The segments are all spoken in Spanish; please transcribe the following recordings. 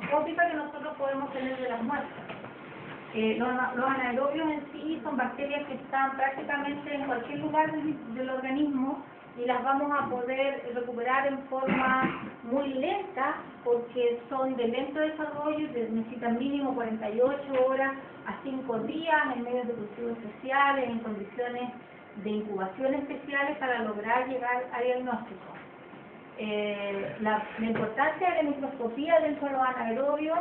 microscópica que nosotros podemos tener de las muestras. Los anaerobios en sí son bacterias que están prácticamente en cualquier lugar del organismo y las vamos a poder recuperar en forma muy lenta porque son de lento desarrollo, necesitan mínimo 48 horas a 5 días en medios de cultivo especiales, en condiciones de incubación especiales para lograr llegar al diagnóstico. La importancia de la microscopía dentro de los anaerobios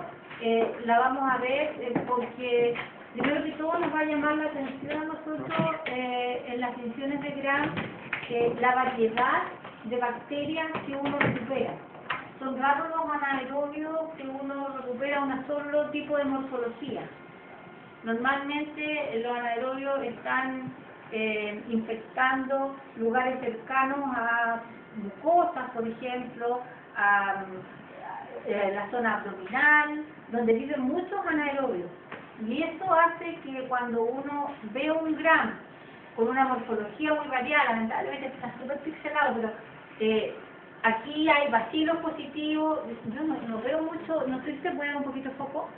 la vamos a ver porque primero que todo nos va a llamar la atención a nosotros en las ediciones de Gram la variedad de bacterias que uno recupera. Son raros los anaerobios que uno recupera un solo tipo de morfología. Normalmente los anaerobios están infectando lugares cercanos a mucosas, por ejemplo, a la zona abdominal, donde viven muchos anaerobios. Y eso hace que cuando uno ve un Gram con una morfología muy variada, lamentablemente está súper pixelado, pero aquí hay bacilos positivos, yo no veo mucho, no sé si se puede dar un poquito de foco.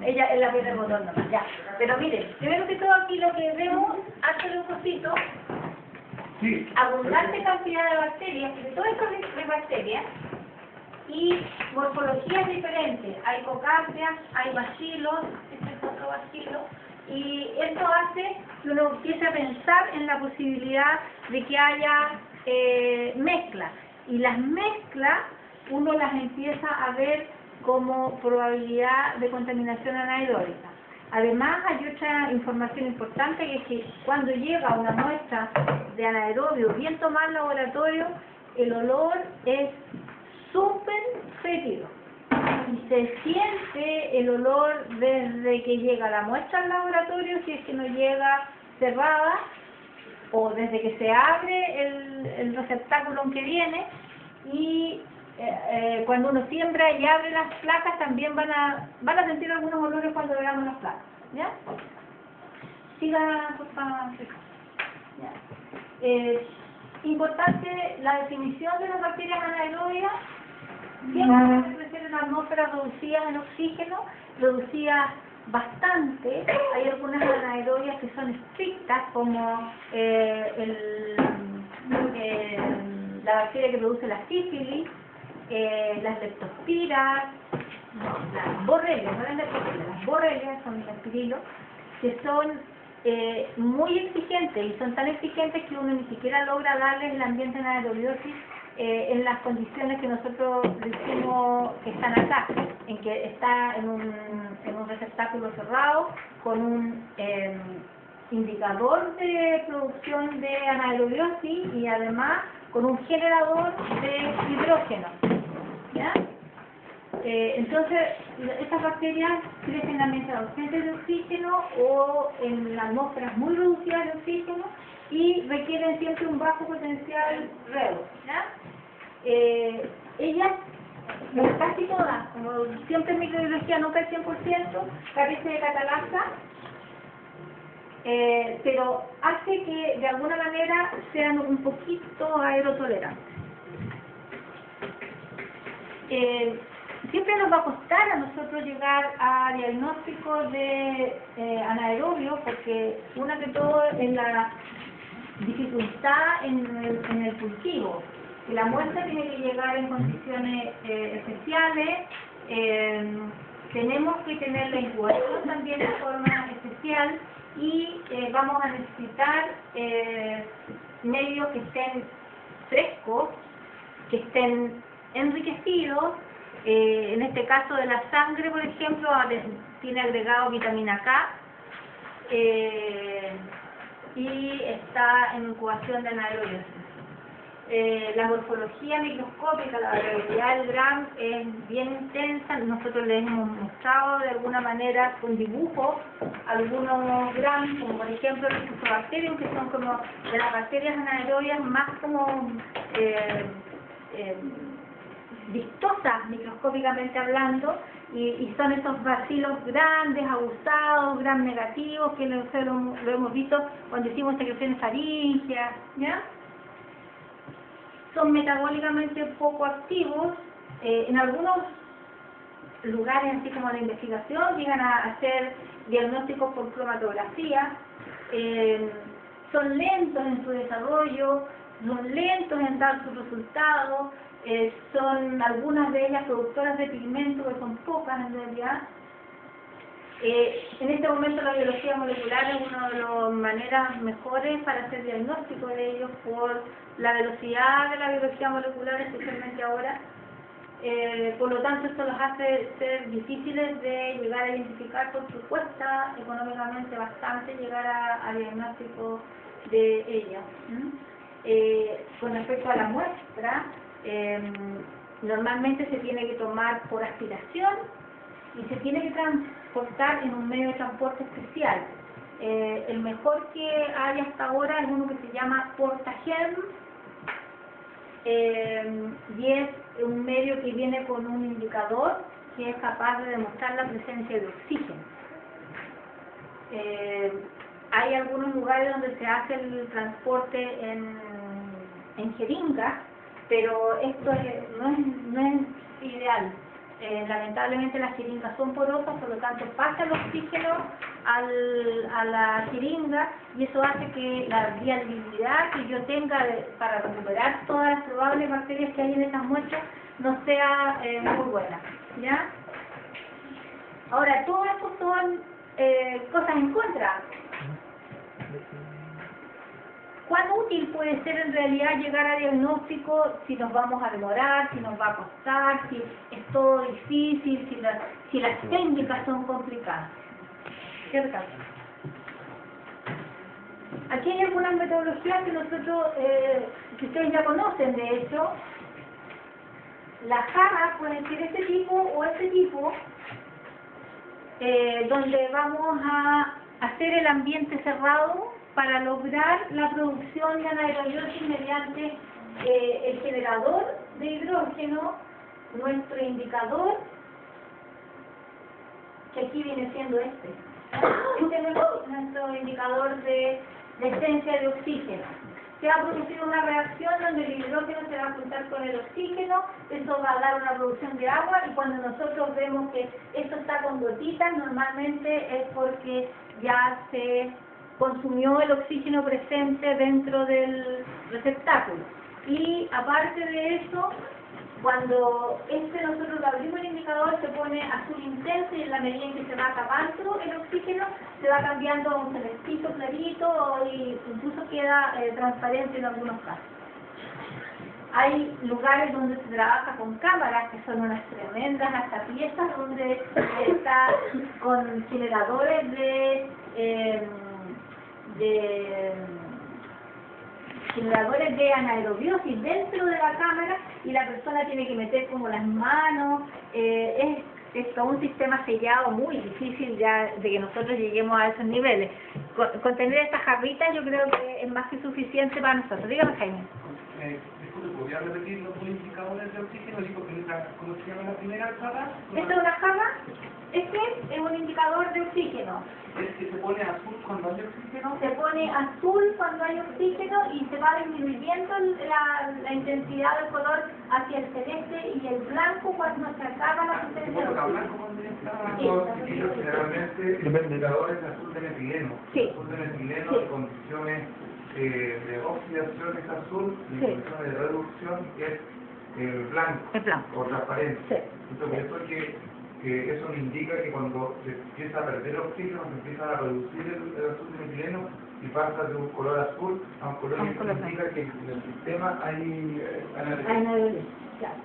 Ella es la aprieta el botón nomás, ya. Pero miren, primero que todo aquí lo que vemos, hace un cosito, abundante cantidad de bacterias, de todas estas bacterias, y morfologías diferentes. Hay cocáceas, hay bacilos, este es otro bacilo, y esto hace que uno empiece a pensar en la posibilidad de que haya mezclas. Y las mezclas, uno las empieza a ver como probabilidad de contaminación anaeróbica. Además, hay otra información importante que es que cuando llega una muestra de anaerobio bien tomada al laboratorio, el olor es súper fétido. Y se siente el olor desde que llega la muestra al laboratorio, si es que no llega cerrada, o desde que se abre el receptáculo en que viene, y cuando uno siembra y abre las placas también van a sentir algunos olores cuando veamos las placas, ¿ya? Siga, por favor. Importante la definición de las bacterias anaerobias. Siempre deben crecer en la atmósfera reducidas en oxígeno, reducidas bastante. Hay algunas anaerobias que son estrictas, como la bacteria que produce la sífilis, las leptospiras, las borrelias, no las leptospiras, las borrelias son las pirilos, que son muy exigentes, y son tan exigentes que uno ni siquiera logra darles el ambiente de anaerobiosis en las condiciones que nosotros decimos que están acá, en que está en un receptáculo cerrado con un indicador de producción de anaerobiosis y además con un generador de hidrógeno, ¿ya? Entonces, estas bacterias crecen en ambientes ausentes de oxígeno o en atmósferas muy reducidas de oxígeno y requieren siempre un bajo potencial redox, ¿ya? Ellas, casi todas, como siempre en microbiología nunca el 100%, carece de catalasa, pero hace que de alguna manera sean un poquito aerotolerantes. Siempre nos va a costar a nosotros llegar a diagnósticos de anaerobios, porque una que todo es la dificultad en el cultivo. La muestra tiene que llegar en condiciones especiales, tenemos que tener la incubación también de forma especial y vamos a necesitar medios que estén frescos, que estén enriquecidos. En este caso de la sangre, por ejemplo, tiene agregado vitamina K y está en incubación de anaerobiosis. La morfología microscópica, la variabilidad del Gram es bien intensa. Nosotros les hemos mostrado de alguna manera con dibujos algunos Gram, como por ejemplo los Fusobacterium, que son como de las bacterias anaerobias más como vistosas microscópicamente hablando, y son esos bacilos grandes, abusados, Gram negativos, que lo hemos visto cuando hicimos secreciones faringeas, ¿ya? Son metabólicamente poco activos, En algunos lugares, así como de investigación, llegan a hacer diagnósticos por cromatografía. Son lentos en su desarrollo, son lentos en dar sus resultados, son algunas de ellas productoras de pigmento, que son pocas en realidad. En este momento la biología molecular es una de las maneras mejores para hacer diagnóstico de ellos por la velocidad de la biología molecular, especialmente ahora. Por lo tanto, esto los hace ser difíciles de llegar a identificar porque cuesta económicamente bastante llegar a diagnóstico de ellas. Con respecto a la muestra, normalmente se tiene que tomar por aspiración y se tiene que transportar en un medio de transporte especial. El mejor que hay hasta ahora es uno que se llama portagerm, y es un medio que viene con un indicador que es capaz de demostrar la presencia de oxígeno. Hay algunos lugares donde se hace el transporte en jeringas, pero esto no es ideal. Lamentablemente las jeringas son porosas, por lo tanto pasa el oxígeno a la jeringa y eso hace que la viabilidad que yo tenga para recuperar todas las probables bacterias que hay en esas muestras no sea muy buena, ¿ya? Ahora, todo esto son cosas en contra. ¿Cuán útil puede ser en realidad llegar a diagnóstico si nos vamos a demorar, si nos va a costar, si es todo difícil, si las técnicas son complicadas? ¿Cierto? Aquí hay algunas metodologías que nosotros, que ustedes ya conocen, de hecho. Las jarras pueden ser este tipo o este tipo, donde vamos a hacer el ambiente cerrado para lograr la producción de anaerobiosis mediante el generador de hidrógeno, nuestro indicador, que aquí viene siendo este. Este es nuestro indicador de esencia de oxígeno. Se va a producir una reacción donde el hidrógeno se va a juntar con el oxígeno, eso va a dar una producción de agua y cuando nosotros vemos que esto está con gotitas, normalmente es porque ya se consumió el oxígeno presente dentro del receptáculo. Y aparte de eso, cuando nosotros lo abrimos el indicador se pone azul intenso y en la medida en que se va acabando el oxígeno se va cambiando a un celestito clarito y incluso queda transparente en algunos casos. Hay lugares donde se trabaja con cámaras que son unas tremendas hasta piezas donde está con generadores generadores de anaerobiosis dentro de la cámara y la persona tiene que meter como las manos, es todo un sistema sellado muy difícil ya de que nosotros lleguemos a esos niveles. Con tener estas jarritas yo creo que es más que suficiente para nosotros. Dígame, Jaime. Disculpe, ¿podría repetir los indicadores de oxígeno? ¿Cómo se llama la primera jarra? ¿Esta es una jarra? Este es un indicador de oxígeno. ¿Es que se pone azul cuando hay oxígeno? Se pone azul cuando hay oxígeno y se va disminuyendo la intensidad del color hacia el celeste y el blanco cuando se acaba la presencia de oxígeno. ¿Blanco cuando está? Ellos generalmente el indicador es azul de metileno. Sí. Azul de metileno Sí. en condiciones de oxidación es azul y en Sí. condiciones de reducción es blanco. Es blanco. O transparente. Sí. Entonces, eso me indica que cuando se empieza a perder oxígeno, se empieza a reducir el azul de metileno y pasa de un color azul a un color que indica que en el sistema hay anaerobiosis, claro.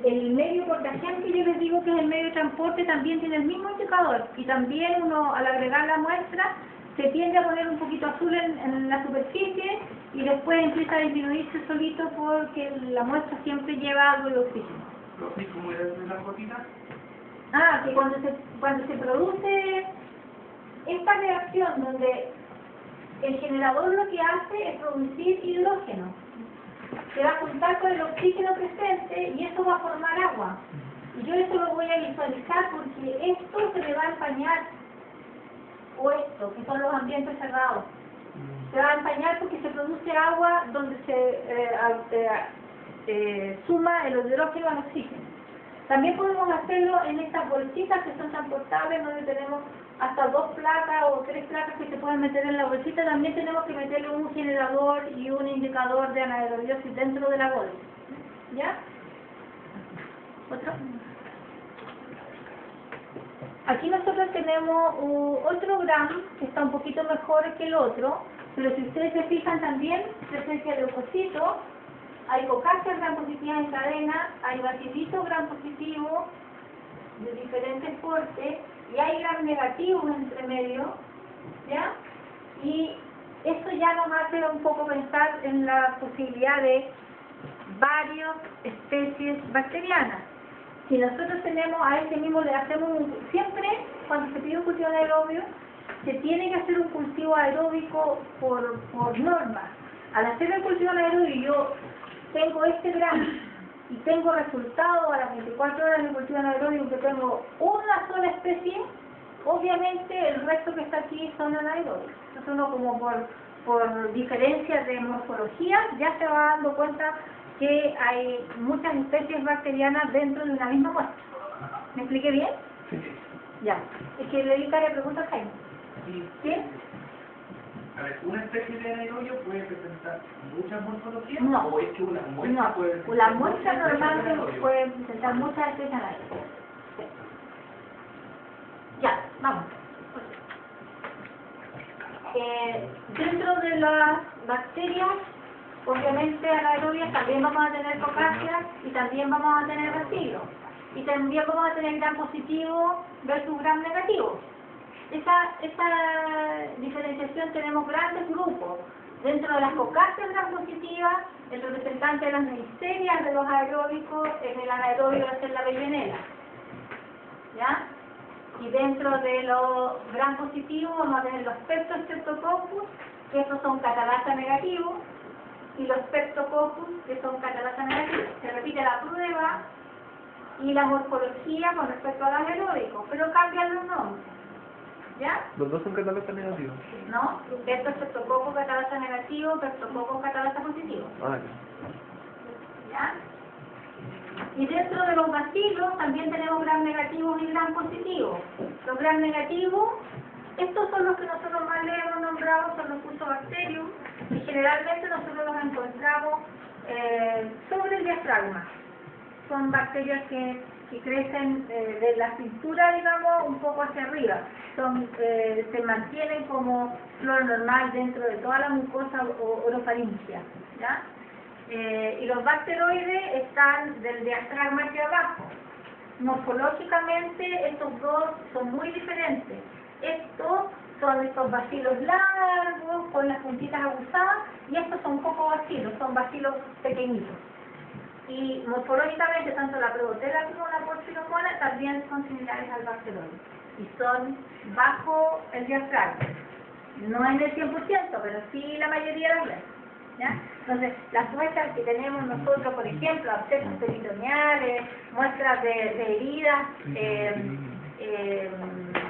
El medio portación que yo les digo que es el medio de transporte también tiene el mismo indicador y también uno al agregar la muestra se tiende a poner un poquito azul en la superficie y después empieza a disminuirse solito porque la muestra siempre lleva algo de oxígeno. ¿Cómo era de las gotitas? Que cuando se produce esta reacción donde el generador lo que hace es producir hidrógeno, se va a juntar con el oxígeno presente y eso va a formar agua. Y yo esto lo voy a visualizar porque esto se le va a empañar, o esto, que son los ambientes cerrados. Se va a empañar porque se produce agua donde suma el hidrógeno al oxígeno. También podemos hacerlo en estas bolsitas que son transportables, donde tenemos hasta 2 placas o 3 placas que se pueden meter en la bolsita. También tenemos que meterle un generador y un indicador de anaerobiosis dentro de la bolsa. ¿Ya? ¿Otro? Aquí nosotros tenemos otro gram que está un poquito mejor que el otro, pero si ustedes se fijan también, presencia de leucocitos, hay cocáceas gram positivas en cadena, hay bacilitos gram positivos de diferentes portes y hay gram negativos entre medio, ¿ya? Y esto ya nos hace un poco pensar en la posibilidad de varias especies bacterianas. Si nosotros tenemos a ese mismo, le hacemos siempre cuando se pide un cultivo anaerobio, se tiene que hacer un cultivo aeróbico por norma. Al hacer el cultivo anaerobio yo tengo este gramo y tengo resultado a las 24 horas del cultivo anaerobio que tengo una sola especie, obviamente el resto que está aquí son anaerobios. Entonces uno como por diferencias de morfología ya se va dando cuenta que hay muchas especies bacterianas dentro de una misma muestra. ¿Me expliqué bien? Sí. Ya. Es que le di cara de pregunta a Jaime. ¿Sí? A ver, ¿una especie de anaerobio puede presentar muchas morfologías? No. ¿O es que una muestra puede No, presentar la muchas muestra especies de normal anaerobio? puede presentar muchas especies anaerobias. Sí. Ya, vamos. Dentro de las bacterias, obviamente anaerobias, también vamos a tener cocáceas y también vamos a tener bacilos. Y también vamos a tener gram positivo versus gram negativo. Esa diferenciación tenemos grandes grupos. Dentro de las cocáceas gram positivas, el representante de las neisterias de los aeróbicos, en el anaerobio va a ser la Bellonella. ¿Ya? Y dentro de los gram positivos vamos a tener los Streptococcus, que estos son catalasa negativos, y los Streptococcus, que son catalasa negativos. Se repite la prueba y la morfología con respecto al anaeróbico, pero cambian los nombres. ¿Ya? Los dos son catalasa negativos. ¿No? Esto es Streptococcus catalasa negativo, Streptococcus catalasa positivo. Ah, ¿Ya? Y dentro de los bacilos también tenemos gram negativos y gram positivos. Los gram negativos, estos son los que nosotros más le hemos nombrado, son los Fusobacterium, y generalmente nosotros los encontramos sobre el diafragma. Son bacterias que crecen de la cintura, digamos, un poco hacia arriba. Se mantienen como flora normal dentro de toda la mucosa orofaringia, ¿ya? Y los bacteroides están del diafragma hacia abajo. Morfológicamente estos dos son muy diferentes. Estos son estos bacilos largos con las puntitas aguzadas y estos son cocobacilos, son bacilos pequeñitos. Y morfológicamente tanto la probotela como la porfiromona también son similares al bacteroide y son bajo el diafragma. No en el 100%, pero sí la mayoría de las veces. ¿Ya? Entonces, las muestras que tenemos nosotros, por ejemplo, abscesos peritoneales, muestras de heridas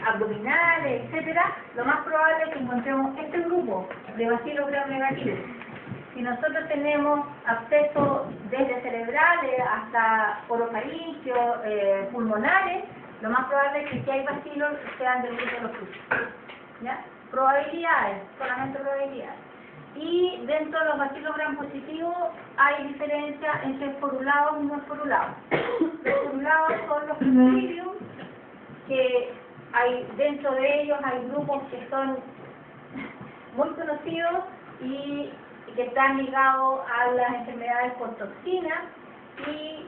abdominales, etcétera, lo más probable es que encontremos este grupo de bacilos gram negativos. Si nosotros tenemos abscesos desde cerebrales hasta orofaringios, pulmonares, lo más probable es que si hay bacilos sean del grupo de los frutos. ¿Ya? Probabilidades, solamente probabilidades. Y dentro de los bacilos gram positivos hay diferencia entre esporulados y no esporulados. Los esporulados son los Clostridium, que hay dentro de ellos hay grupos que son muy conocidos y que están ligados a las enfermedades por toxinas, y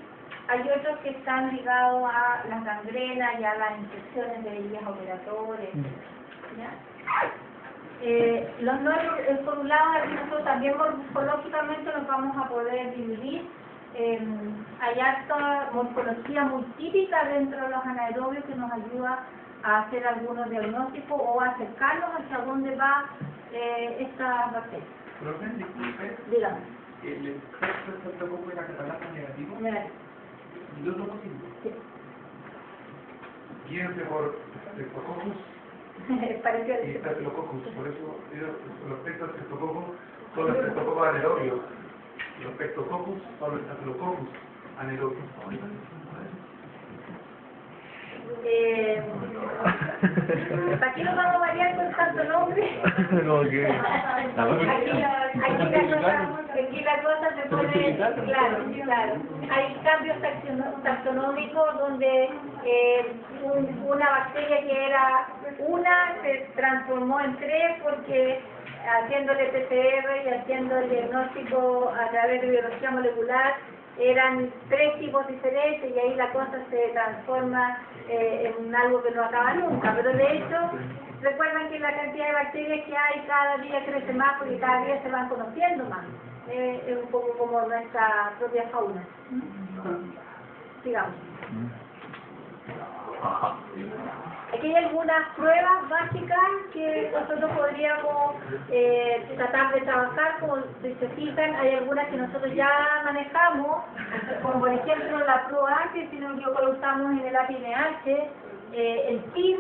hay otros que están ligados a las gangrenas y a las infecciones de vías operatorias. ¿Ya? Los no esporulados, nosotros también morfológicamente los vamos a poder dividir. Hay harta morfología muy típica dentro de los anaerobios que nos ayuda a hacer algunos diagnósticos o a acercarnos hacia dónde va esta bacteria. Profe, disculpe. Dígame. ¿El Streptococcus era catalasa negativo? Negativo. ¿Y otro positivo? Sí. Guíense por Streptococcus Pareció y Staphylococcus, por eso los textos Streptococcus son los Streptococcus anaerobios. Los Streptococcus o los Staphylococcus anaerobios. ¿Para qué nos vamos a variar con tanto nombre? No, que... Aquí la cosa se pone, claro. Hay cambios taxonómicos donde una bacteria que era una se transformó en tres porque haciéndole PCR y haciendo el diagnóstico a través de biología molecular eran tres tipos diferentes y ahí la cosa se transforma en algo que no acaba nunca, pero de hecho recuerdan que la cantidad de bacterias que hay cada día crece más porque cada día se van conociendo más. Es un poco como nuestra propia fauna. Sigamos. Aquí hay algunas pruebas básicas que nosotros podríamos tratar de trabajar. Como se fijan, hay algunas que nosotros ya manejamos, como por ejemplo la PROA, que si no me equivoco lo usamos en el APNH, el PIB,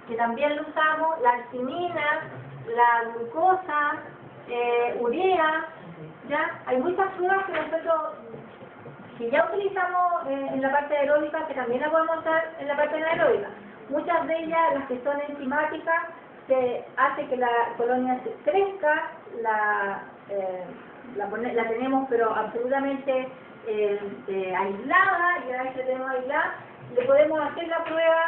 que también lo usamos, la arginina, la glucosa, urea, ¿ya? Hay muchas pruebas que nosotros que ya utilizamos en la parte aeróbica, que también la podemos usar en la parte anaeróbica. Muchas de ellas, las que son enzimáticas, se hace que la colonia se crezca, la tenemos pero absolutamente aislada, y una vez que la tenemos aislada, le podemos hacer la prueba,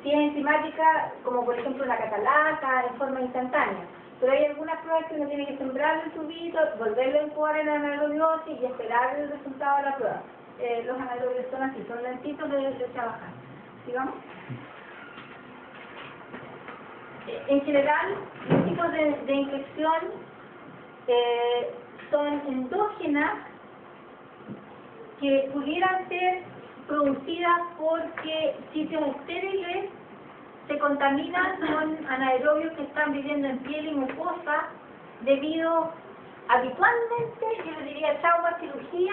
si es enzimática, como por ejemplo la catalasa, en forma instantánea. Pero hay algunas pruebas que uno tiene que sembrar el tubito, volverlo a incubar en la anaerobiosis y esperar el resultado de la prueba. Los anaerobios son así, son lentitos de trabajar. Sigamos. En general, los tipos de infección son endógenas que pudieran ser producidas porque sitios estériles se contaminan con anaerobios que están viviendo en piel y mucosa debido habitualmente, yo le diría, trauma, cirugía,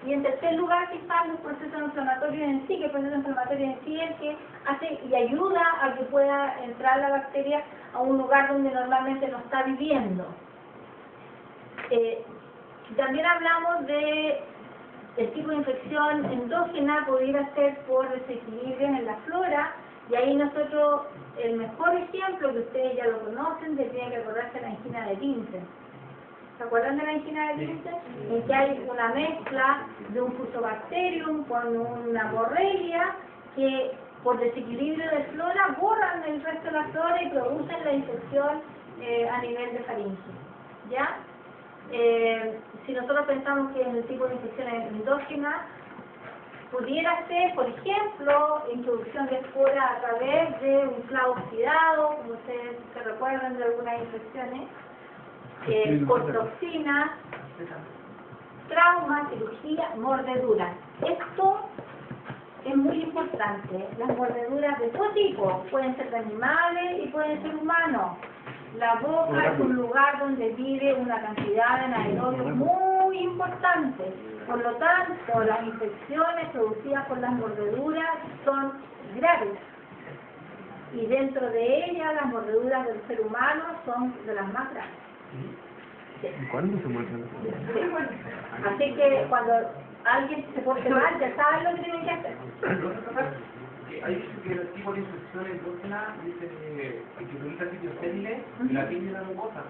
y en tercer lugar quizás los procesos inflamatorios en sí, que el proceso inflamatorio en sí es el que hace y ayuda a que pueda entrar la bacteria a un lugar donde normalmente no está viviendo. También hablamos de el tipo de infección endógena, pudiera ser por desequilibrios en la flora, y ahí nosotros, el mejor ejemplo que ustedes ya lo conocen, de tienen que acordarse de la angina de Linsen. ¿Se acuerdan de la angina de Linsen? En que hay una mezcla de un Fusobacterium con una Borrelia que por desequilibrio de flora borran el resto de la flora y producen la infección a nivel de faringe. ¿Ya? Si nosotros pensamos que en el tipo de infección endógena, pudiera ser, por ejemplo, introducción de espora a través de un clavo oxidado, como ustedes se recuerdan de algunas infecciones, por toxinas, trauma, cirugía, mordedura. Esto es muy importante. Las mordeduras de todo tipo, pueden ser de animales y pueden ser humanos. La boca es un lugar donde vive una cantidad de anaerobios muy importante. Por lo tanto, las infecciones producidas por las mordeduras son graves. Y dentro de ellas, las mordeduras del ser humano son de las más graves. Sí. ¿Cuándo se muerde? Sí. Así que cuando alguien se porte mal, ya saben lo que tienen que hacer. Hay que el tipo de infección endógena dice que utiliza sitios estériles y la piel y la mucosa,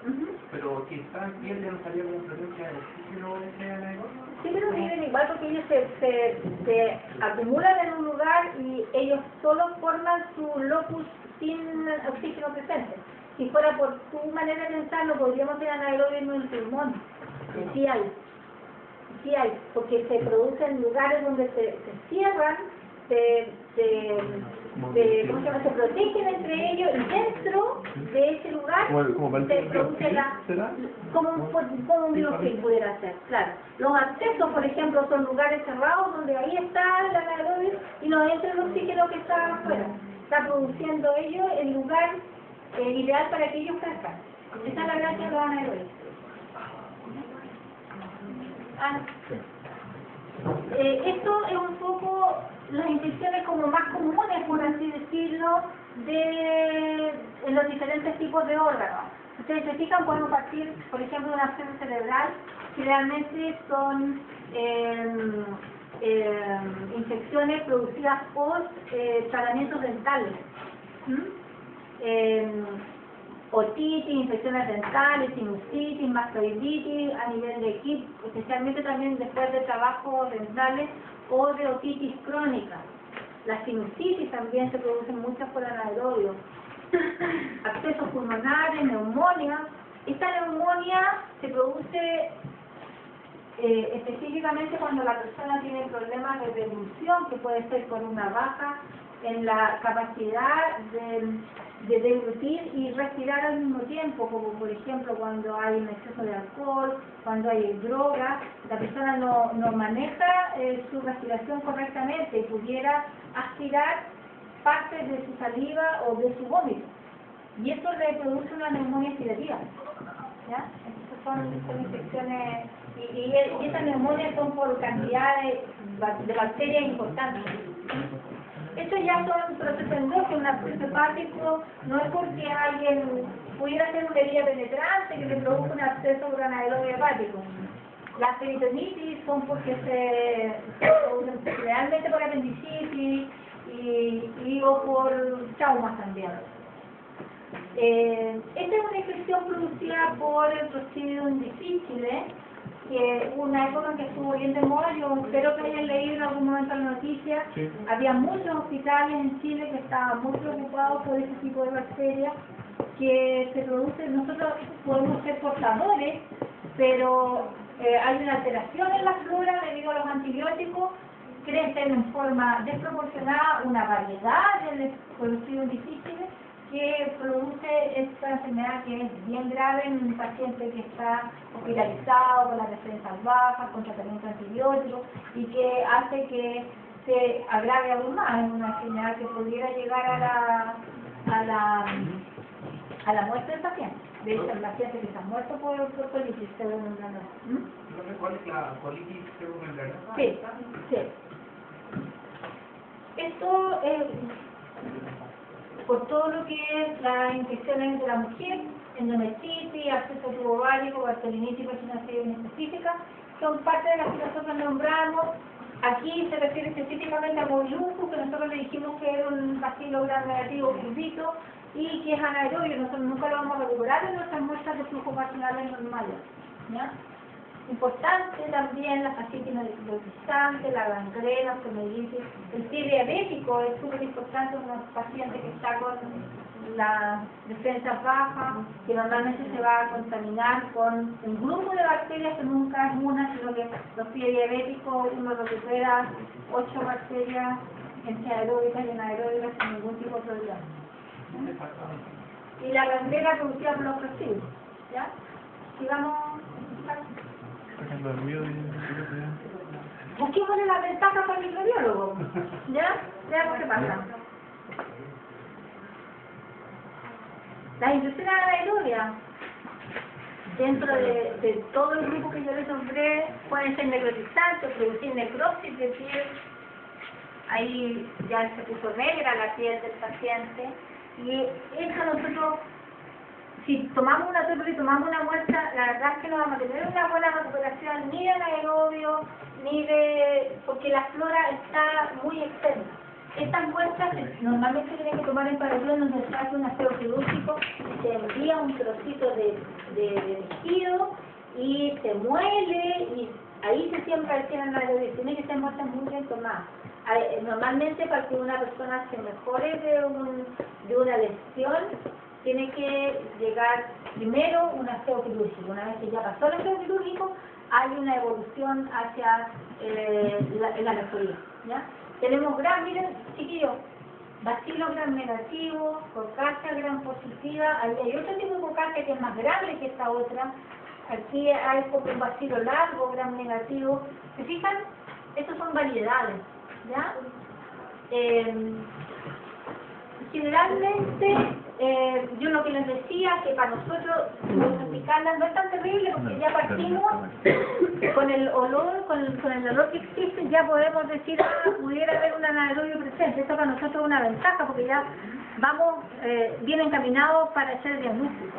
pero que está en piel ya no salía como presencia de oxígeno ese anaerobio. Sí, pero viven igual porque ellos se acumulan en un lugar y ellos solo forman su locus sin oxígeno presente. Si fuera por tu manera de pensarlo, podríamos tener anaerobio en el pulmón. Sí hay, porque se producen en lugares donde se cierran, ¿cómo se llama? Se protegen entre ellos y dentro de ese lugar se produce como un biofilm pudiera ser, claro. Los accesos, por ejemplo, son lugares cerrados donde ahí está el anaerobio y no entra el oxígeno que está afuera. Está produciendo ellos el lugar ideal para que ellos crezcan. Esa es la gracia de los anaerobios. Esto es un poco las infecciones como más comunes, por así decirlo, en los diferentes tipos de órganos. ustedes se fijan, podemos partir, por ejemplo, de una absceso cerebral, que realmente son infecciones producidas por tratamientos dentales. Otitis, infecciones dentales, sinusitis, mastoiditis a nivel de equipo, especialmente también después de trabajos dentales o de otitis crónica. La sinusitis también se producen muchas por anaerobio. Abscesos pulmonares, neumonía. Esta neumonía se produce específicamente cuando la persona tiene problemas de deglución, que puede ser por una baja en la capacidad de deglutir y respirar al mismo tiempo, como por ejemplo cuando hay un exceso de alcohol, cuando hay droga, la persona no maneja su respiración correctamente y pudiera aspirar parte de su saliva o de su vómito. Y eso le produce una neumonía oxidativa. ¿Ya? Estas son infecciones, y esas neumonias son por cantidades de bacterias importantes. Estos ya son procesos endógenos, un absceso hepático, no es porque alguien pudiera hacer una herida penetrante que le produzca un absceso por anaerobio hepático. Las peritonitis son porque se producen realmente por apendicitis y o por traumas también. Esta es una infección producida por el Clostridium difficile, que una época que estuvo bien de moda. Yo espero que hayan leído en algún momento la noticia. Sí. Había muchos hospitales en Chile que estaban muy preocupados por ese tipo de bacterias que se producen. Nosotros podemos ser portadores, pero hay una alteración en la flora debido a los antibióticos, crecen en forma desproporcionada una variedad de Clostridium difficile que produce esta enfermedad que es bien grave en un paciente que está hospitalizado con las defensas bajas, con tratamiento antibiótico y que hace que se agrave aún más. Es una enfermedad que pudiera llegar a la muerte del paciente. De hecho, el paciente que se ha muerto por colitis pseudomembranosa. ¿Cuál es la colitis pseudomembranosa? Sí, sí. Esto es por todo lo que es las infecciones de la mujer, endometritis, absceso tubovárico, bartolinitis, vaginosis inespecífica, son parte de las que nosotros nombramos. Aquí se refiere específicamente a Mobilucus, que nosotros le dijimos que era un bacilo gram negativo cursito y que es anaerobio. Nosotros nunca lo vamos a recuperar en nuestras muestras de flujo vaginales normales. ¿Ya? Importante también la fascitis necrotizante, la gangrena, osteomielitis. El pie diabético es súper importante en un paciente que está con la defensa baja, que normalmente se va a contaminar con un grupo de bacterias que nunca es una, sino que los pies diabéticos uno recupera 8 bacterias entre aeróbicas y anaeróbicas sin ningún tipo de problema. Y la gangrena producida por los Clostridium. ¿Ya? Sigamos. Busquémosle la ventaja para el microbiólogo. ¿Ya? Veamos qué pasa. Las infecciones anaerobias, dentro de todo el grupo que yo les nombré, pueden ser necrotizantes, producir necrosis de piel. Ahí ya se puso negra la piel del paciente. Y eso nosotros, si tomamos una tópica y tomamos una muestra, la verdad es que no vamos a tener una buena recuperación ni de anaerobio, ni de... porque la flora está muy externa. Estas muestras normalmente se tienen que tomar en paralelo donde se hace un aseo quirúrgico y se envía un trocito de tejido y se muele y ahí se siembra el anaerobio. Tiene que ser muestras muy bien tomadas. Normalmente para que una persona se mejore de una lesión, tiene que llegar primero un aseo quirúrgico. Una vez que ya pasó el aseo quirúrgico, hay una evolución hacia la mejoría. ¿Ya? Tenemos miren, chiquillos, bacilo gram negativo, cocacia gram positiva. Ahí hay otro tipo de cocacia que es más grande que esta otra. Aquí hay como un bacilo largo gram negativo. ¿Se fijan? Estas son variedades. ¿Ya? Generalmente, yo lo que les decía, que para nosotros diagnosticarlas no es tan terrible porque ya partimos con el olor, con el olor que existe, ya podemos decir, pudiera haber un anaerobio presente. Esto para nosotros es una ventaja porque ya vamos bien encaminados para hacer diagnóstico,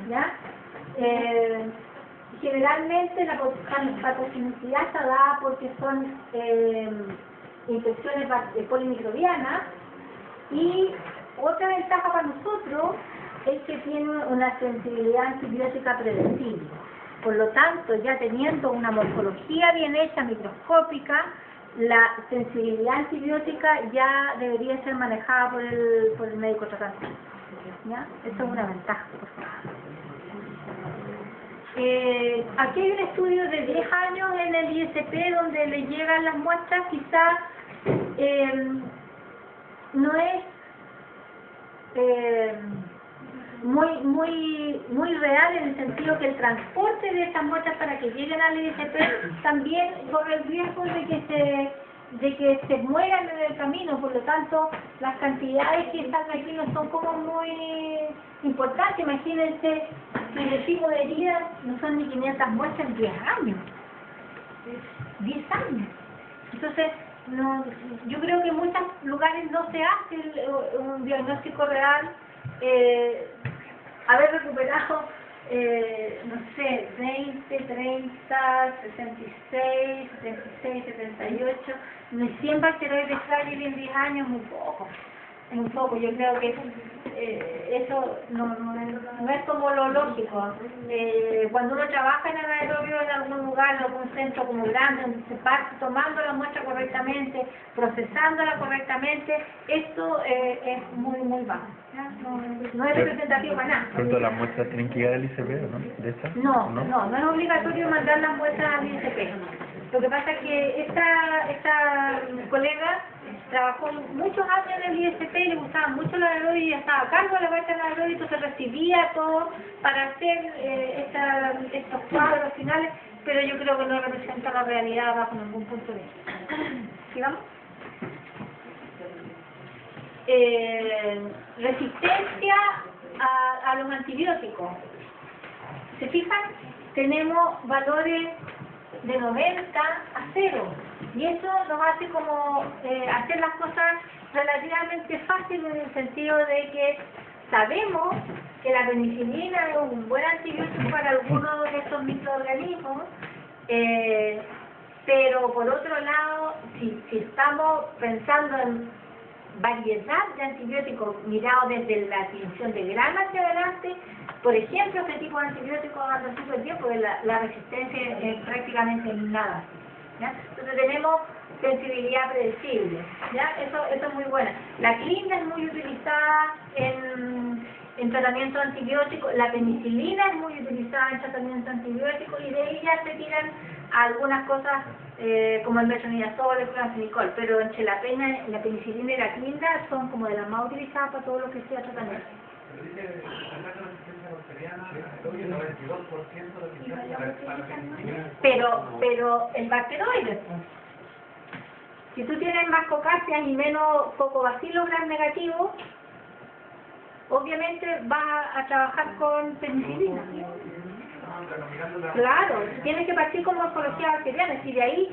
¿ya? Generalmente la patogenicidad está dada porque son infecciones polimicrobianas, y otra ventaja para nosotros es que tiene una sensibilidad antibiótica predecible. Por lo tanto, ya teniendo una morfología bien hecha, microscópica, la sensibilidad antibiótica ya debería ser manejada por el médico tratante, ¿ya? Eso es una ventaja, por favor. Aquí hay un estudio de 10 años en el ISP donde le llegan las muestras. Quizás no es muy real, en el sentido que el transporte de estas muestras para que lleguen al ISP también corre el riesgo de que se mueran en el camino. Por lo tanto, las cantidades que están aquí no son como muy importantes. Imagínense que el tipo de heridas no son ni 500 muestras en 10 años. 10 años. Entonces, no, yo creo que en muchos lugares no se hace un diagnóstico real. Haber recuperado, no sé, 20, 30, 66, 76, 78, 100 bacteroides frágiles en 10 años, muy poco. Es muy poco. Yo creo que eso no es como lo lógico. Cuando uno trabaja en anaerobio en algún lugar, en algún centro como grande, donde se parte tomando la muestra correctamente, procesándola correctamente, esto es muy bajo. No es representativo para nada. ¿Pronto las muestras tienen que llegar al ICP, no? ¿De estas? No es obligatorio mandar las muestras al ISP. Lo que pasa es que esta colega trabajó muchos años en el ISP y le gustaba mucho la aeróbica y estaba a cargo de la parte de la aeróbica, entonces recibía todo para hacer estos cuadros finales, pero yo creo que no representa la realidad bajo ningún punto de vista. ¿Sigamos? Resistencia a los antibióticos. ¿Se fijan? Tenemos valores de 90 a 0, y eso nos hace como hacer las cosas relativamente fáciles, en el sentido de que sabemos que la penicilina es un buen antibiótico para algunos de estos microorganismos, pero por otro lado, si estamos pensando en variedad de antibióticos mirados desde la definición de grano hacia adelante, por ejemplo, este tipo de antibióticos anda súper bien porque la resistencia es prácticamente nada, ¿ya? Entonces tenemos sensibilidad predecible, ¿ya? Eso es muy buena. La clinda es muy utilizada en tratamiento antibiótico, la penicilina es muy utilizada en tratamiento antibiótico, y de ella se tiran algunas cosas como el metronidazol, el clonazepam, pero entre la penicilina y la clinda son como de las más utilizadas para todo lo que sea tratamiento. Pero el bacteroide, si tú tienes más cocacias y menos cocobacilos gram negativos, obviamente vas a trabajar con penicilina. Claro, tienes que partir con morfología bacteriana, y de ahí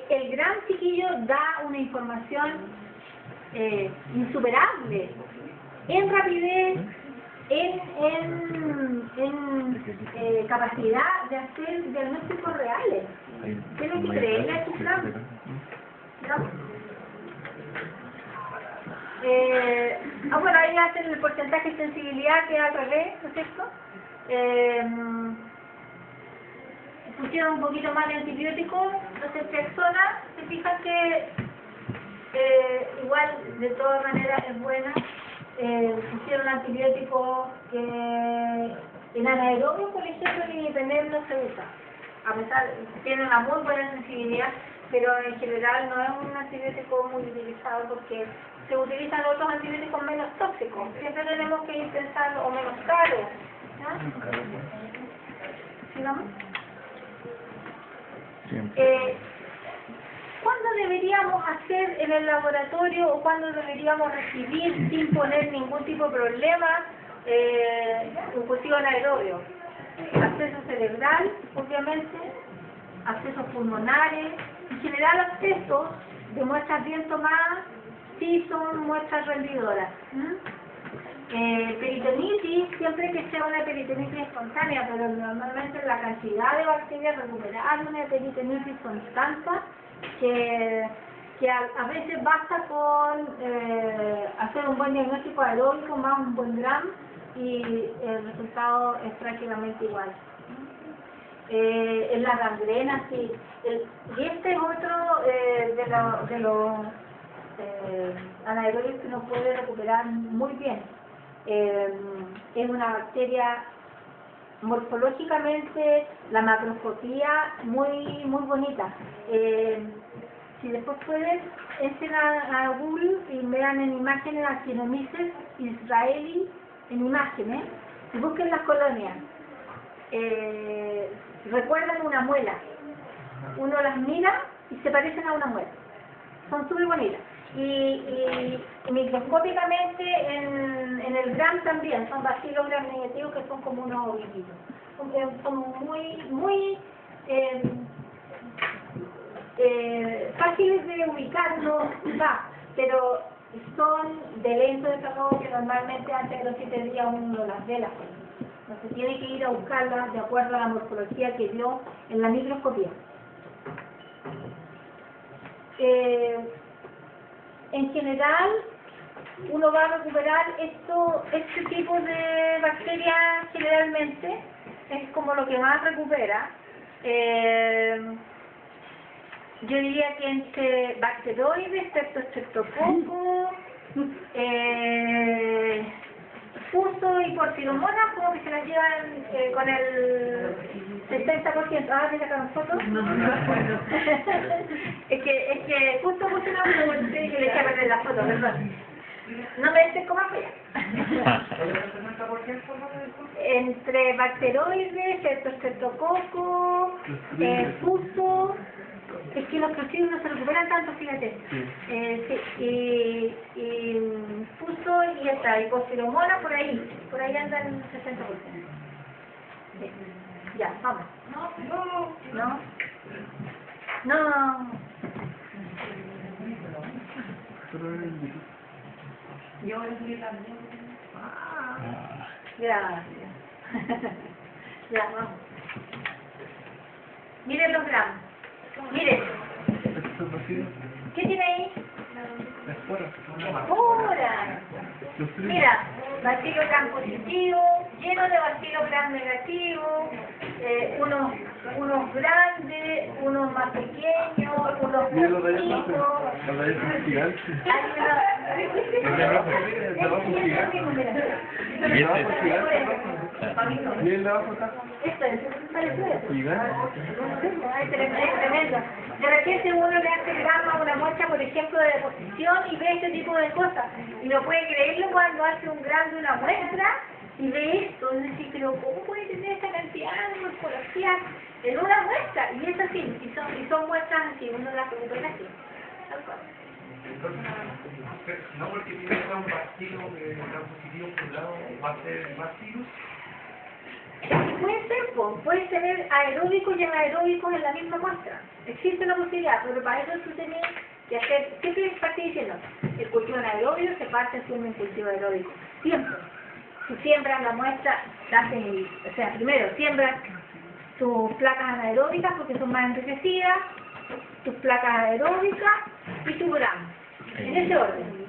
el gran chiquillo da una información insuperable en rapidez, en capacidad de hacer diagnósticos reales. Tienes que creerle a tu plan. Bueno, ahí hacen el porcentaje de sensibilidad, que es al revés, ¿no es cierto? Pusieron un poquito más de antibióticos, entonces personas, se fijan que igual de todas maneras es buena. Pusieron antibióticos que en anaerobio, por ejemplo, el imipenem no se usa, a pesar de que tiene una muy buena sensibilidad, pero en general no es un antibiótico muy utilizado porque se utilizan otros antibióticos menos tóxicos. Siempre tenemos que ir pensando, o menos caros, ¿no? ¿Sigamos? ¿Cuándo deberíamos hacer en el laboratorio o cuándo deberíamos recibir sin poner ningún tipo de problema un cultivo anaerobio? Acceso cerebral, obviamente, accesos pulmonares, en general accesos de muestras bien tomadas, sí son muestras rendidoras. Peritonitis, siempre que sea una peritonitis espontánea, pero normalmente la cantidad de bacterias recuperadas de una peritonitis son tantas que a veces basta con hacer un buen diagnóstico aeróbico más un buen gram y el resultado es prácticamente igual. En la gangrena, sí. Y este es otro de los anaerobios que uno puede recuperar muy bien. Es una bacteria morfológicamente, la macroscopía muy bonita. Si después pueden, entren a Google y vean en imágenes Actinomyces israeli en imágenes y busquen las colonias. Recuerdan una muela. Uno las mira y se parecen a una muela. Son súper bonitas. Y microscópicamente en el gram también son bacilos gram negativos que son como unos ovillitos. Son muy fáciles de ubicar, no va, pero son de lento desarrollo que normalmente antes de los 7 días uno no las ve las cosas. Entonces tiene que ir a buscarlas de acuerdo a la morfología que vio en la microscopía. En general, uno va a recuperar este tipo de bacterias generalmente, es como lo que más recupera. Yo diría que entre bacteroides, streptococcus, fuso y porfiromonas, como que se las llevan con el 70%. Ah, ¿me sacaron fotos? es que justo puse una foto que le eché a perder la foto, perdón. No me dices cómo fue. Entre bacteroides, streptococcus, fuso. Es que los clostridios no se recuperan tanto, fíjate. Sí, y fuso y esta, y porfiromona por ahí andan el 60%. Sí. Ya, vamos. No. Yo voy a subir también. Gracias. Ya, vamos. Miren los gramos. Miren. ¿Qué tiene ahí? Espora. Mira, bacilo gram positivo, lleno de bacilo gram negativo, unos grandes, unos más pequeños, unos chiquitos. ¿Y el de abajo acá? Esto es tremendo. De repente uno le hace grama a una muestra, por ejemplo, de deposición y ve este tipo de cosas. Y no puede creerlo cuando hace un gram de una muestra y ve esto. Es decir, pero ¿cómo puede tener esta cantidad de morfología en una muestra? Y es así, y son muestras así, uno las recupera así. Tal cual. No porque tiene un bacilo gram positivo por un lado, va a ser bacillus. Puede ser, puedes tener aeróbicos y anaeróbicos en la misma muestra. Existe la posibilidad, pero para eso tú tienes que hacer, siempre parte diciendo, el cultivo anaeróbico se parte haciendo un cultivo aeróbico. Siempre. Tú siembras la muestra, o sea, primero siembras tus placas anaeróbicas porque son más enriquecidas, tus placas aeróbicas y tu gram. En ese orden.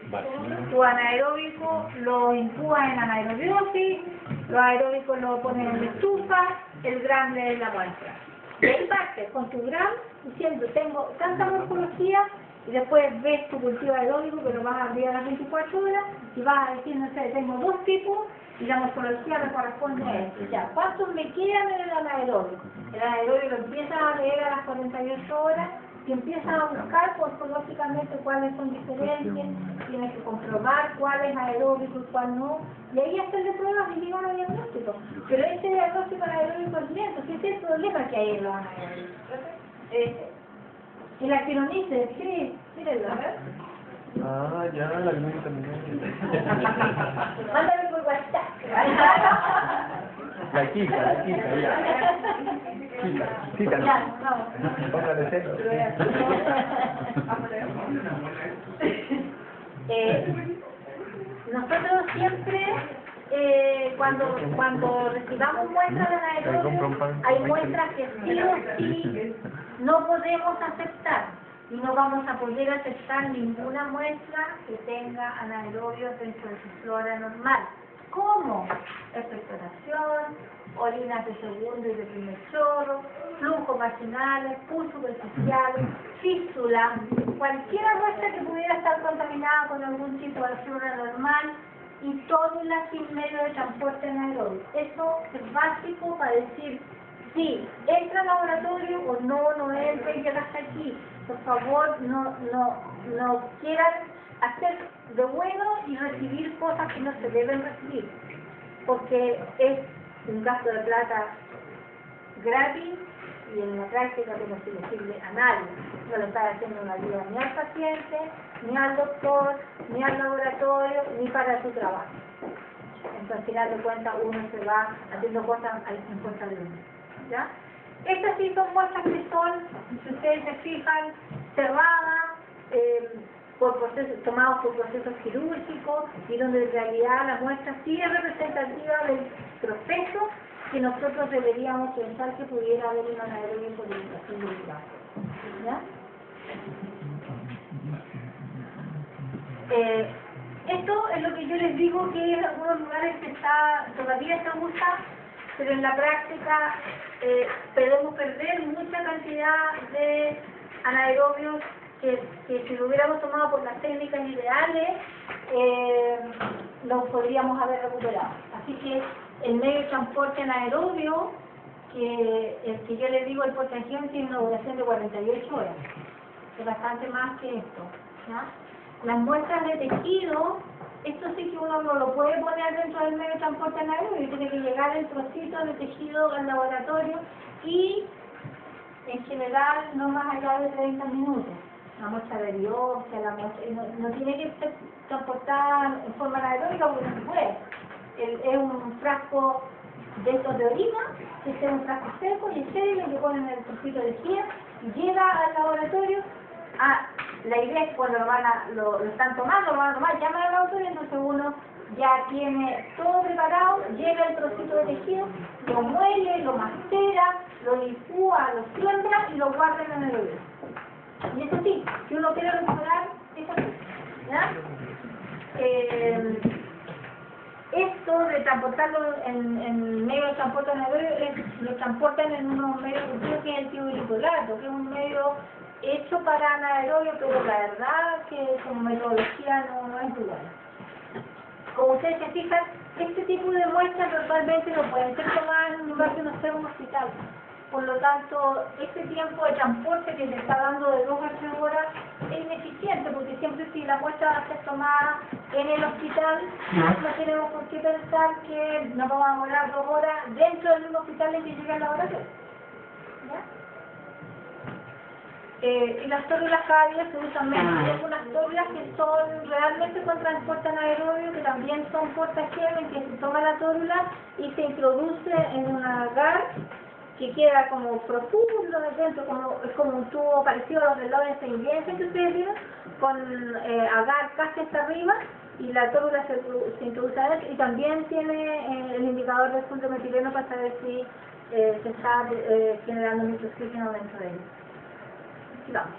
Tu anaeróbico lo incubas en anaerobiosis, los aeróbicos lo pones en estufa, el gram es la muestra. Y ahí partes con tu gram diciendo tengo tanta morfología y después ves tu cultivo aeróbico que lo vas a abrir a las 24 horas y vas a decir, no sé, tengo 2 tipos y la morfología me corresponde a esto. Ya, ¿cuántos me quedan en el anaeróbico? El anaeróbico empieza a leer a las 48 horas y empiezan a buscar morfológicamente cuáles son diferentes, tienes que comprobar cuál es aeróbico y cuál no, y ahí hacerle pruebas y llegar a diagnóstico. Pero este diagnóstico anaeróbico es lento, ¿qué es el problema que hay en los anaeróbicos? Y la Actinomyces, sí, mírenlo, a ver. Ah, ya, la vi también. Mándame por WhatsApp. La quita, ya. Quita, ¿no? Ya, vamos. Póngale cero. Nosotros siempre cuando recibamos muestras de anaerobio, hay muestras que sí o sí no podemos aceptar. Y no vamos a poder aceptar ninguna muestra que tenga anaerobios dentro de su flora normal. ¿Cómo? Expectoración, orinas de segundo y de primer chorro, flujos vaginales, pus superficiales, fístula, cualquier muestra que pudiera estar contaminada con algún tipo de flora normal y tónula sin medio de transporte anaerobio. Eso es básico para decir sí, entra al laboratorio o no entra y llega hasta aquí. Por favor, no quieran hacer de bueno y recibir cosas que no se deben recibir, porque es un gasto de plata gratis y en la práctica que no se le sirve a nadie. No le está haciendo una ayuda ni al paciente, ni al doctor, ni al laboratorio, ni para su trabajo. Entonces, al final de cuentas, uno se va haciendo cosas en contra de uno. ¿Ya? Estas sí son muestras que son, si ustedes se fijan, cerradas, tomados por procesos quirúrgicos y donde en realidad la muestra sí es representativa del proceso que nosotros deberíamos pensar que pudiera haber una anaerobia en polinización del brazo. ¿Ya? Esto es lo que yo les digo que en algunos lugares todavía se usa, pero en la práctica podemos perder mucha cantidad de anaerobios que si lo hubiéramos tomado por las técnicas ideales los podríamos haber recuperado. Así que el medio de transporte anaerobio, que yo les digo, el potassium tiene una duración de 48 horas, es bastante más que esto, ¿ya? Las muestras de tejido, esto sí que uno no lo puede poner dentro del medio de transporte anaerobio, tiene que llegar el trocito de tejido al laboratorio y en general no más allá de 30 minutos. La muestra de biopsia, no tiene que ser transportada en forma anaeróbica porque no se puede. Es un frasco de estos de orina, que es un frasco seco y estéril que ponen el trocito de piel y llega al laboratorio. La idea es que cuando lo están tomando, lo van a tomar, llaman al laboratorio, entonces uno ya tiene todo preparado, llega el trocito de tejido, lo muele, lo macera, lo licúa, lo siembra y lo guarda en el bebé. Y eso sí, si uno quiere recuperar, es así, ¿ya? Esto de transportarlo en medio de transporte anaerobio, lo transportan en unos medios que es el tioglifolato, que es un medio hecho para anaerobio, pero la verdad que como metodología no es igual. Como ustedes se fijan, este tipo de muestras normalmente no pueden ser tomadas en un lugar que no sea un hospital. Por lo tanto, este tiempo de transporte que se está dando de 2 a 3 horas es ineficiente, porque siempre si la muestra va a ser tomada en el hospital, no tenemos por qué pensar que nos vamos a demorar 2 horas dentro del mismo hospital en que llegue el laboratorio. ¿Ya? Y las tórulas cada día se usan menos. Hay algunas tórulas que son realmente con transporte anaerobio, que también son portagemas, en que se toma la tórula y se introduce en un agar que queda como profundo de dentro, es como un tubo parecido a los relojes de inglés que ustedes vieron, con agar casi hasta arriba, y la tórula se introduce adentro, y también tiene el indicador de sulfuro metileno para saber si se está generando mucho oxígeno dentro de él. Vamos.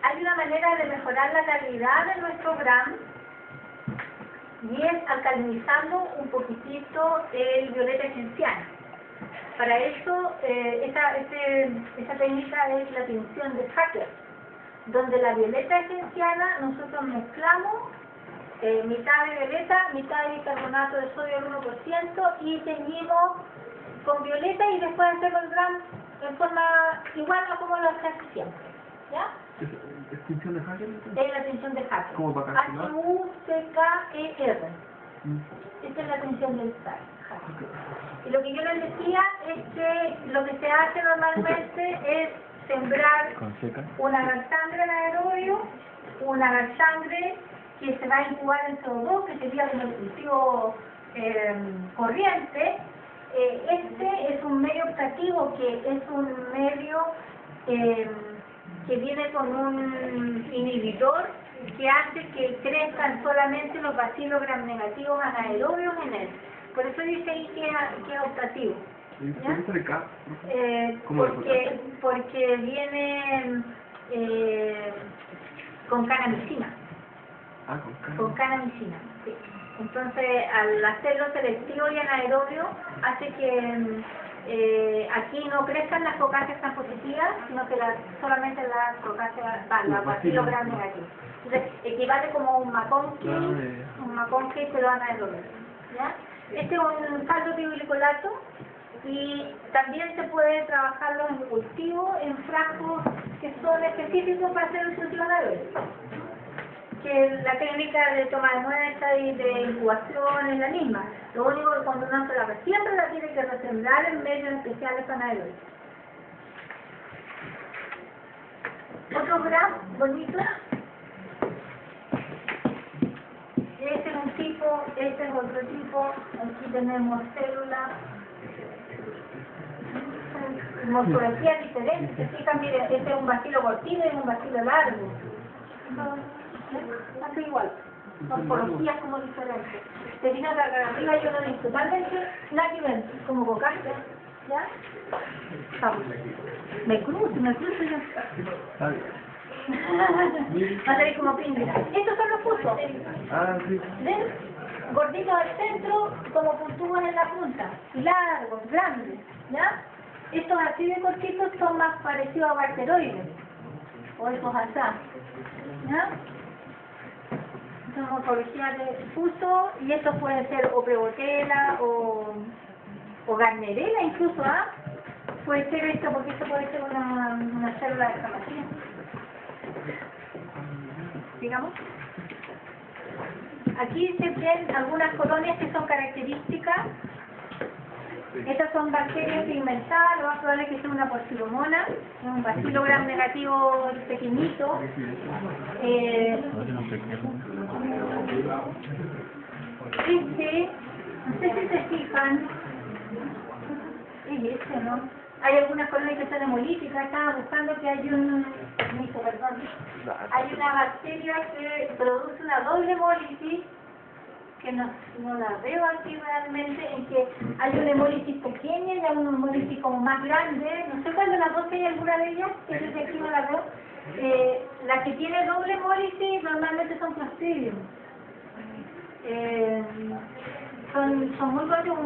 Hay una manera de mejorar la calidad de nuestro GRAM y es alcalinizando un poquitito el violeta esencial. Para eso, esa técnica es la tinción de Hacker, donde la violeta esencial nosotros mezclamos mitad de violeta, mitad de bicarbonato de sodio al 1% y teñimos con violeta y después hacemos el GRAM en forma igual a como lo hacemos siempre. ¿Ya? ¿Es tinción de Hacker? Es la tinción de Hacker. ¿Cómo para calcular? H-U-C-K-E-R. Esta es la tinción del Hacker. Y lo que yo les decía es que lo que se hace normalmente es sembrar una garzangre anaerobio, una garzangre que se va a incubar en CO2, que sería como el cultivo corriente. Este es un medio optativo, que es un medio que viene con un inhibidor que hace que crezcan solamente los bacilos gram negativos anaerobios en él. Por eso dice ahí que es optativo. ¿Ya? Porque viene con canamicina. Con canamicina, sí. Entonces, al hacerlo selectivo y anaerobio, hace que aquí no crezcan las cocáceas tan positivas, sino que solamente las cocáceas, las bacilos gram negativos. Entonces, equivale como un McConkey, pero anaerobio. ¿Ya? Este es un caldo tioglicolato y también se puede trabajarlo en cultivo en frascos que son específicos para hacer el cultivo anaerobio. Que la técnica de toma de muestra y de incubación es la misma. Lo único que cuando uno se la resiembra la tiene que resembrar en medios especiales anaerobios. Otro graf bonito. Este es un tipo, este es otro tipo. Aquí tenemos células. Morfologías diferentes. Se fijan, miren, este es un bacilo cortino y un bacilo largo. Hace igual, morfologías como diferentes. Se fijan que acá arriba hay uno totalmente nada que ver, como cocácea, ¿ya? Vamos. Me cruzo yo. Va a salir como pingue. Estos son los fusos. ¿Ven? Gorditos al centro, como puntúas en la punta. Y largos, grandes, ¿ya? Estos así de cortitos son más parecidos a bacteroides. O estos asá, ¿ya? Son morfologías de fuso, y estos pueden ser o prebotela o garnerela incluso, ¿ah? Puede ser esto, porque esto puede ser una célula de inflamación. Digamos. Aquí se ven algunas colonias que son características. Estas son bacterias pigmentadas, lo más probable es que sea una porfiromona, es un bacilo gram negativo pequeñito. No sé si se fijan, es ¿no? Hay algunas colonias que son hemolíticas, estaba buscando que hay hay una bacteria que produce una doble hemólisis, que no la veo aquí realmente, en que hay una hemólisis pequeña y hay una hemólisis como más grande, no sé cuál de las dos hay alguna de ellas, que desde aquí no la veo. La que tiene doble hemólisis normalmente son Clostridium. Son muy conocidos,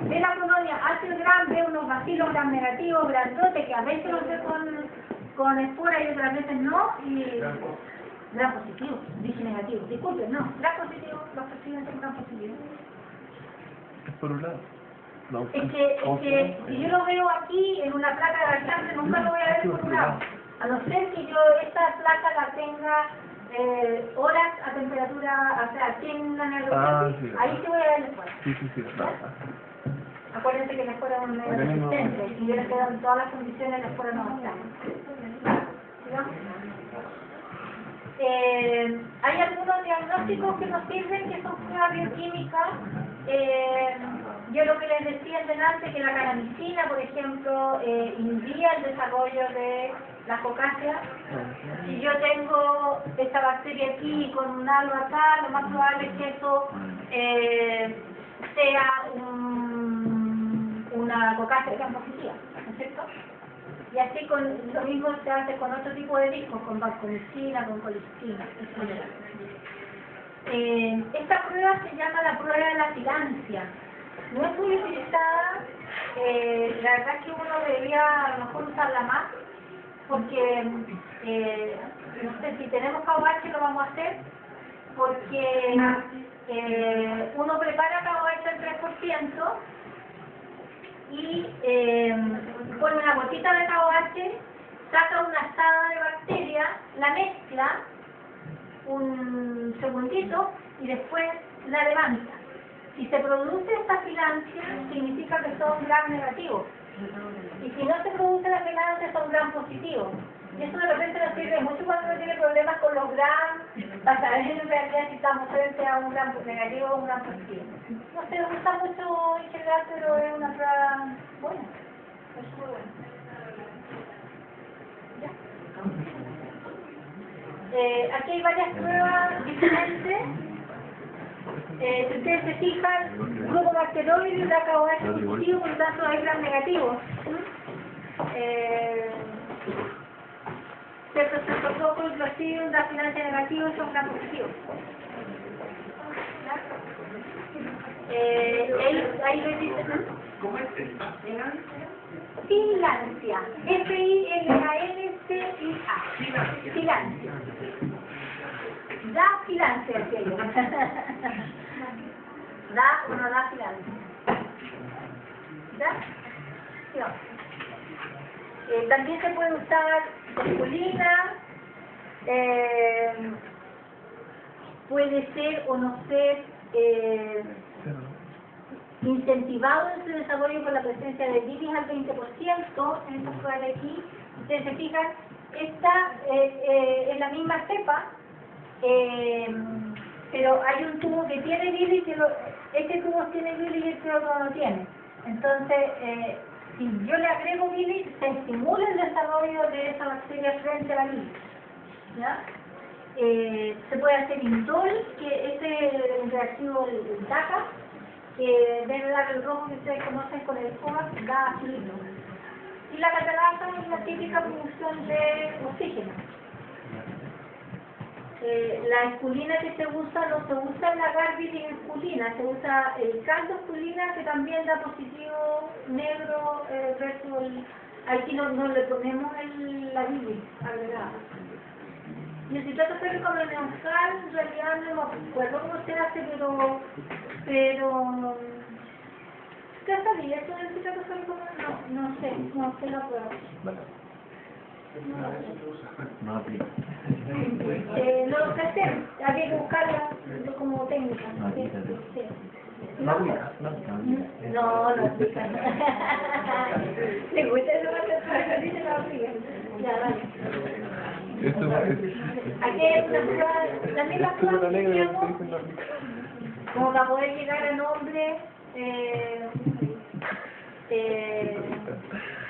ve la colonia hace el gram, ve unos bacilos gram negativos, grandotes, que a veces los ve con espora y otras veces no, y gram positivo, dije negativo, disculpen, no, gram positivo, los persiguen son gram positivos. Es por un lado. No. Es que si yo lo veo aquí en una placa de alcance, nunca lo voy a ver por un lado. A no ser que yo esta placa la tenga horas a temperatura, o sea, 100 nanogrados, ahí sí voy a ver después. Sí, Acuérdense que la escuela es un medio resistente y deben quedar en todas las condiciones la escuela no está. Hay algunos diagnósticos que nos sirven, que son pruebas bioquímicas. Yo lo que les decía delante, que la canamicina, por ejemplo, inhibía el desarrollo de las cocáceas. Si yo tengo esta bacteria aquí con un halo acá, lo más probable es que eso sea una cocácea gram positiva, ¿no es cierto? Y así lo mismo se hace con otro tipo de discos, con vancomicina, con colistina, etc. Esta prueba se llama la prueba de la filancia. No es muy utilizada, la verdad es que uno debería a lo mejor usarla más, porque no sé, si tenemos KOH lo vamos a hacer, porque uno prepara KOH al 3%, y pone una gotita de KOH, saca una asada de bacteria, la mezcla un segundito y después la levanta. Si se produce esta filancia, significa que son gram negativos. Y si no se produce la filancia, son gram positivos. Y eso de repente nos sirve mucho cuando uno tiene problemas con los gram, para saber en realidad si estamos frente a un gram negativo o un gram positivo. No se usa mucho en general, pero es una prueba buena. Es muy buena. ¿Ya? aquí hay varias pruebas diferentes. Si ustedes se fijan, grupo bacteroide da KOH positivo, por lo tanto hay gran negativo. Ciertos cetococcus, Clostridium da financia negativo, son gran positivos. Ahí les dice, ¿Cómo es? Finlandia. F-I-L-A-N-C-I-A. Finlandia. Da Finlandia, aquello. Da o no da Finlandia. ¿Ya? No. También se puede usar esculina. Puede ser o no ser incentivado en su desarrollo por la presencia de bilis al 20% en esta prueba de aquí. Ustedes se fijan, esta es la misma cepa, pero hay un tubo que tiene bilis y este tubo tiene bilis y este otro no tiene. Entonces, si yo le agrego bilis, se estimula el desarrollo de esa bacteria frente a la bilis. ¿Ya? Se puede hacer indol, que es el reactivo del DACA, que debe dar el rojo que ustedes conocen con el COAC, da fluido. Y la catarata es la típica producción de oxígeno. La esculina que se usa, no se usa la garbitin esculina, se usa el caldo esculina que también da positivo negro versus el... Aquí no le ponemos la bilis agregada. Y el citrato férrico neutral, en realidad no me acuerdo cómo se hace, pero ¿qué sabía eso del citrato férrico? No sé la prueba. No aplica. No lo sé hacer, había que buscarla como técnica. No aplica. Sí. No aplica. No aplica. ¿Le gusta eso? Dice no aplica. Ya, vale. Aquí hay una prueba, la misma prueba que hicimos, como para poder llegar a nombres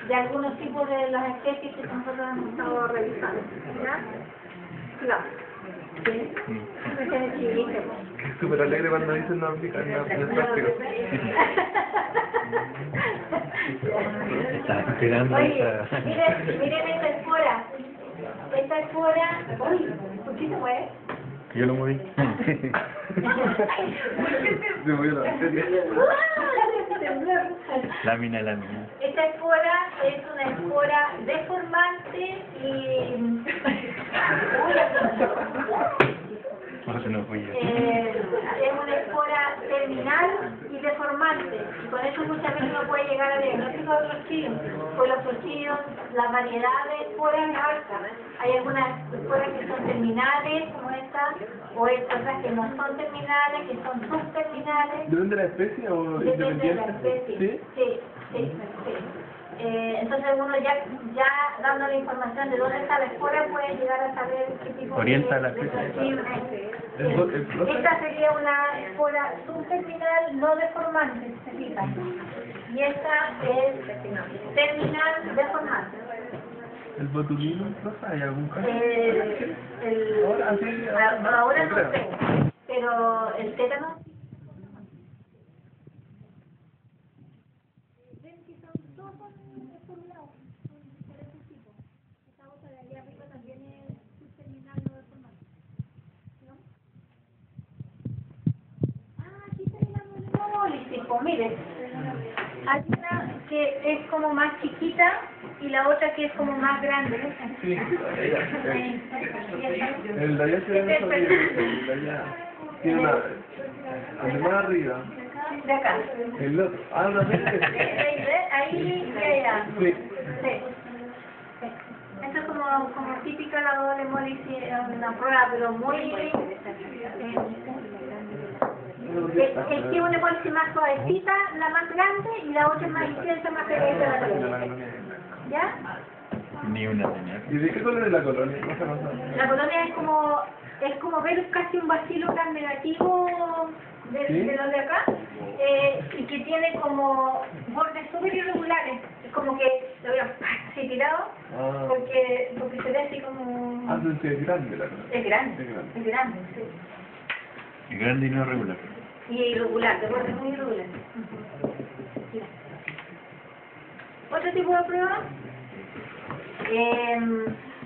de algunos tipos de las especies que nosotros hemos estado revisando. ¿Ya? Claro. ¿Sí? Es súper alegre cuando dicen no aplica en el plástico. Estaba esperando Oye, esa... miren esta espora. Esta espora... Uy, ¿por qué se mueve? Yo lo moví. Se movió la bacteria. Lámina. Esta espora es una espora deformante y... No se nos fue ya. Es una espora terminal y deformante. Y con eso muchas veces uno puede llegar al diagnóstico de Clostridium. Pues los Clostridium, la variedad de esporas es alta. Hay algunas esporas que son terminales, como esta, o hay otras que no son terminales, que son subterminales. ¿Depende de la especie o Depende de la especie. Sí. Entonces uno ya dando la información de dónde está la espora puede llegar a saber qué tipo Orienta de la especie. Esta sería una espora subterminal no deformante, se fijan. Y esta es terminal deformante. ¿El botulino? ¿No hay algún caso? Ahora no sé, pero el tétano. Mire, hay una que es como más chiquita y la otra que es como más grande. Sí, el de allá se ve mejor bien, el de allá tiene una... El de más arriba. De acá. El otro. Ah, no sé. Ahí y allá. Sí. Esto es como típica la doble hemólisis, una prueba, pero muy... Es que una hemólisis más suavecita, la más grande, y la otra es más intensa, más pequeña la colonia. ¿Ya? Ni una señal. ¿Y de qué color es la colonia? La colonia es como es como ver casi un bacilo tan negativo de los de acá, y que tiene como bordes súper irregulares, es como que lo veo así tirado, porque se ve así como... Entonces es grande la cosa. Es grande, sí. Es grande y no regular. Y irregular, de bordes muy irregulares. Mira. Otro tipo de prueba.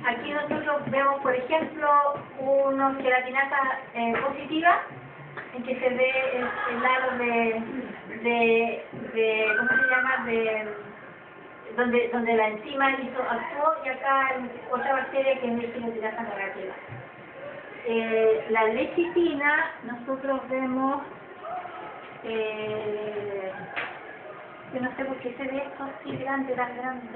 Aquí nosotros vemos, por ejemplo, una gelatinasa positiva, en que se ve el lado de ¿cómo se llama? Donde la enzima actuó, y acá otra bacteria que es la gelatinasa negativa. La lecitina, nosotros vemos, yo no sé por qué se ve esto así grande, tan grande.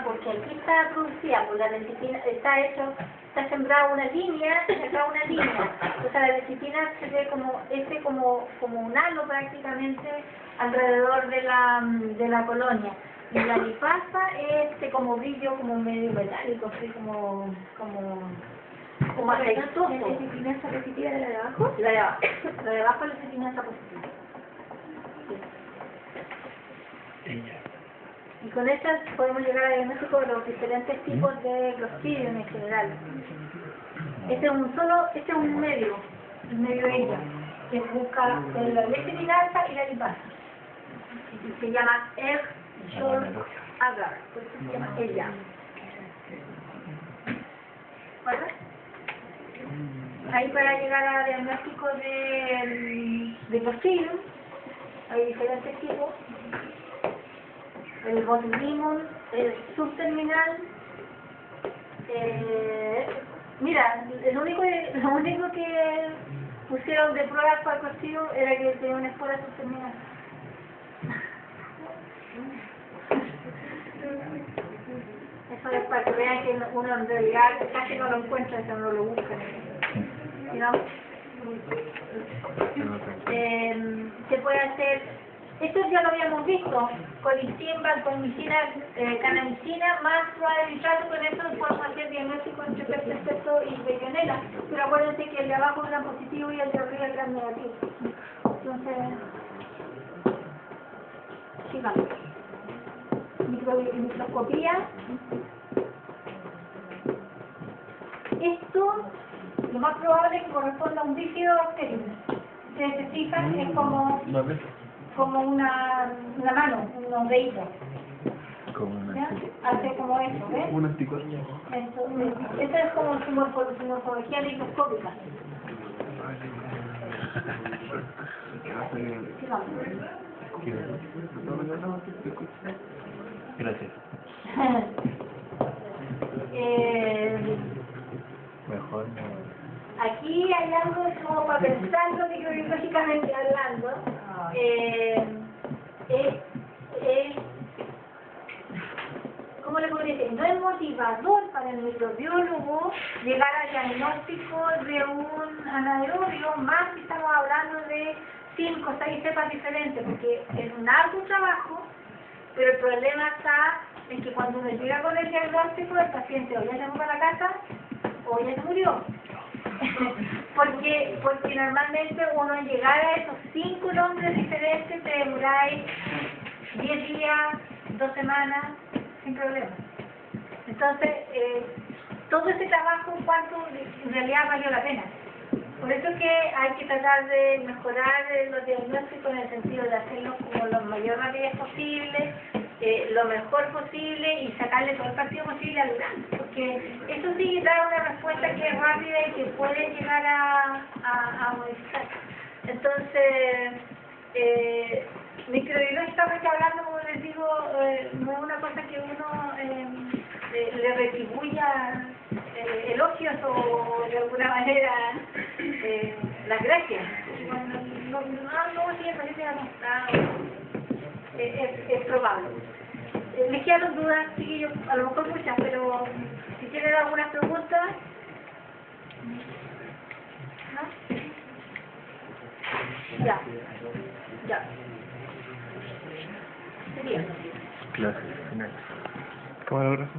Porque aquí está producida, pues la lecitina está sembrada una línea y acá una línea. O sea, la lecitina se ve como un halo prácticamente alrededor de la colonia. Y la lipasa es como brillo, como medio metálico, así como aceitoso. ¿La lecitinasa positiva de la de abajo? La de abajo. La de abajo es la lecitinasa positiva. Sí. Y con estas podemos llegar al diagnóstico de los diferentes tipos de Clostridium en general. Este es un medio ella, que busca la lecitinasa y la lipasa. Y se llama Agar, por eso se llama ella. ¿Vale? Ahí para llegar al diagnóstico de Clostridium hay diferentes tipos. El botulinum, el subterminal. Mira, lo único que pusieron de prueba para el Clostridium era que tenía una espora subterminal. Eso es para que vean que uno en realidad casi no lo encuentra, eso no lo busca. ¿No? Se puede hacer... Esto ya lo habíamos visto, colicimba, vancomicina, canamicina, más prueba de nitrato, con eso podemos hacer diagnóstico entre perfecto y legionela. Pero acuérdense que el de abajo es gran positivo y el de arriba es gran negativo. Entonces, sigamos. Microscopía. Esto, lo más probable es que corresponda a un bífido bacteriano. Si se fijan, es como una mano, unos deditos. Hace como eso, ¿ves? Un anticuerpo. Esto es como su morfología microscópica. Sí, vamos. Gracias. Mejor no. Aquí hay algo como para pensarlo microbiológicamente hablando. ¿Cómo le podría decir? No es motivador para el microbiólogo llegar al diagnóstico de un anaerobio, más si estamos hablando de 5 o 6 cepas diferentes, porque es un arduo trabajo, pero el problema está en que cuando uno llega con el diagnóstico, el paciente o ya se fue a la casa o ya se murió. porque normalmente uno al llegar a esos 5 nombres diferentes te demoráis 10 días, 2 semanas, sin problema. Entonces, todo ese trabajo, ¿cuánto en realidad valió la pena? Por eso es que hay que tratar de mejorar los diagnósticos en el sentido de hacerlos como lo mayor rapidez posible, lo mejor posible y sacarle todo el partido posible al gran, porque eso sí da una respuesta que es rápida y que puede llegar a modificar. Entonces, microbiológicamente hablando, como les digo, no es una cosa que uno le retribuya elogios o de alguna manera las gracias. No, sí, parece que es probable. Les quedan dudas, chiquillos, a lo mejor muchas, pero si tienen algunas preguntas, ¿no? Ya. Sería. Clase final. Camarógrafo.